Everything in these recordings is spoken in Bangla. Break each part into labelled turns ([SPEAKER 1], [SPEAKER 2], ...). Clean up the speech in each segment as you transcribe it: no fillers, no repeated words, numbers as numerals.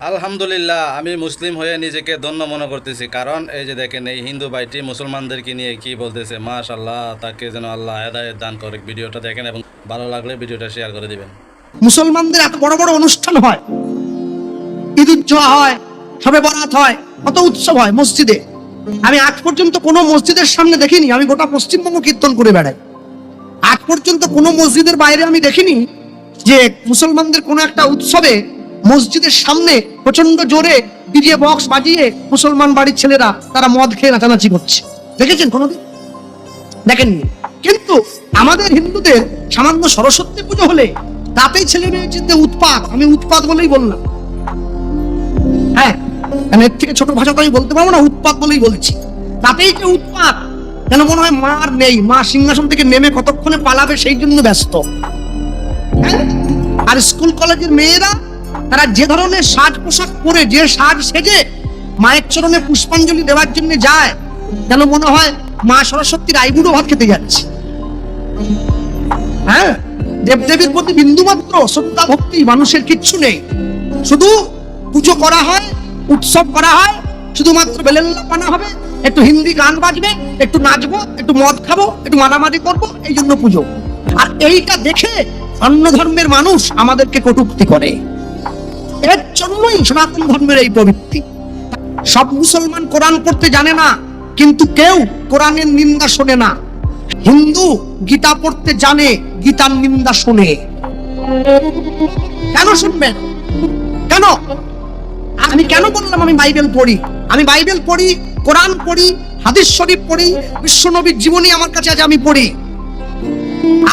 [SPEAKER 1] আলহামদুলিল্লাহ, আমি মুসলিম হয়ে নিজেকে ধন্য মনে করতেছি। কারণ এই যে দেখেন, এই হিন্দু ভাইটি মুসলমানদেরকে নিয়ে কি বলতেছে, মাশাআল্লাহ, তাকে যেন আল্লাহ হেদায়েত দান করে। ভিডিওটা দেখেন এবং ভালো লাগলে ভিডিওটা শেয়ার করে দিবেন।
[SPEAKER 2] মুসলমানদের এত বড় বড় অনুষ্ঠান হয়, ঈদ উজ্জোহা হয়, শবে বরাত হয়, কত উৎসব হয় মসজিদে। আমি আজ পর্যন্ত কোনো মসজিদের সামনে দেখিনি, আমি গোটা পশ্চিমবঙ্গ কীর্তন করে বেড়াই, আজ পর্যন্ত কোনো মসজিদের বাইরে আমি দেখিনি যে মুসলমানদের কোনো একটা উৎসবে মসজিদের সামনে প্রচন্ড জোরে ডিজে বক্স বাজিয়ে মুসলমান বাড়ির ছেলেরা তারা মদ খেয়ে নাচানাচি করছে। দেখেছেন কোনোদিন? দেখেননি। কিন্তু আমাদের হিন্দুদের সামান্য সরস্বতী পুজো হলে তাতেই ছেলে মেয়ের চিন্তে উৎপাত, আমি উৎপাত বলেই বললাম। হ্যাঁ, এর থেকে ছোট ভাষা তো আমি বলতে পারবো না, উৎপাত বলেই বলছি। তাতেই যে উৎপাত, যেন মনে হয় মা আর নেই, মা সিংহাসন থেকে নেমে কতক্ষণে পালাবে সেই জন্য ব্যস্ত। হ্যাঁ, আর স্কুল কলেজের মেয়েরা তারা যে ধরনের সাজ পোশাক পরে, যে সাজ সেজে মায়ের চরণে পুষ্পাঞ্জলি দেওয়ার জন্য যায়, যেন মনে হয় মা সরস্বতীর আইবুড়ো ভাত খেতে যাচ্ছে। হ্যাঁ, দেবদেবীর প্রতি বিন্দুমাত্র শ্রদ্ধা ভক্তি মানুষের কিচ্ছু নেই। শুধু পুজো করা হয়, উৎসব করা হয়, শুধুমাত্র বেলেল্লা পানা হবে, একটু হিন্দি গান বাজবে, একটু নাচবো, একটু মদ খাবো, একটু মারামারি করবো, এই জন্য পুজো। আর এইটা দেখে অন্য ধর্মের মানুষ আমাদেরকে কটূক্তি করে। এর জন্যই সনাতন ধর্মের এই প্রবৃত্তি। সব মুসলমান কোরআন পড়তে জানে না, কিন্তু কেউ কোরআনের নিন্দা শোনে না। হিন্দু গীতা পড়তে জানে, গীতার নিন্দা শোনে। কেন শুনবেন? কেন? আমি কেন বললাম আমি বাইবেল পড়ি? আমি বাইবেল পড়ি, কোরআন পড়ি, হাদিস শরীফ পড়ি, বিশ্বনবীর জীবনী আমার কাছে আছে, আমি পড়ি।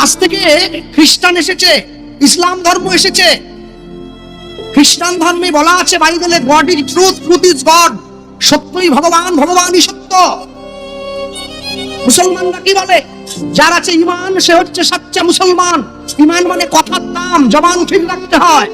[SPEAKER 2] আজ থেকে খ্রিস্টান এসেছে, ইসলাম ধর্ম এসেছে। খ্রিস্টান ধর্মে বলা আছে বাইবেলে, god is truth, truth is god. সত্যই ভগবান, ভগবানই সত্য। মুসলমানরা কি বলে? যার আছে ঈমান সে হচ্ছে সচ্চা মুসলমান। ঈমান মানে কথার দাম, জবান ঠিক রাখতে হয়।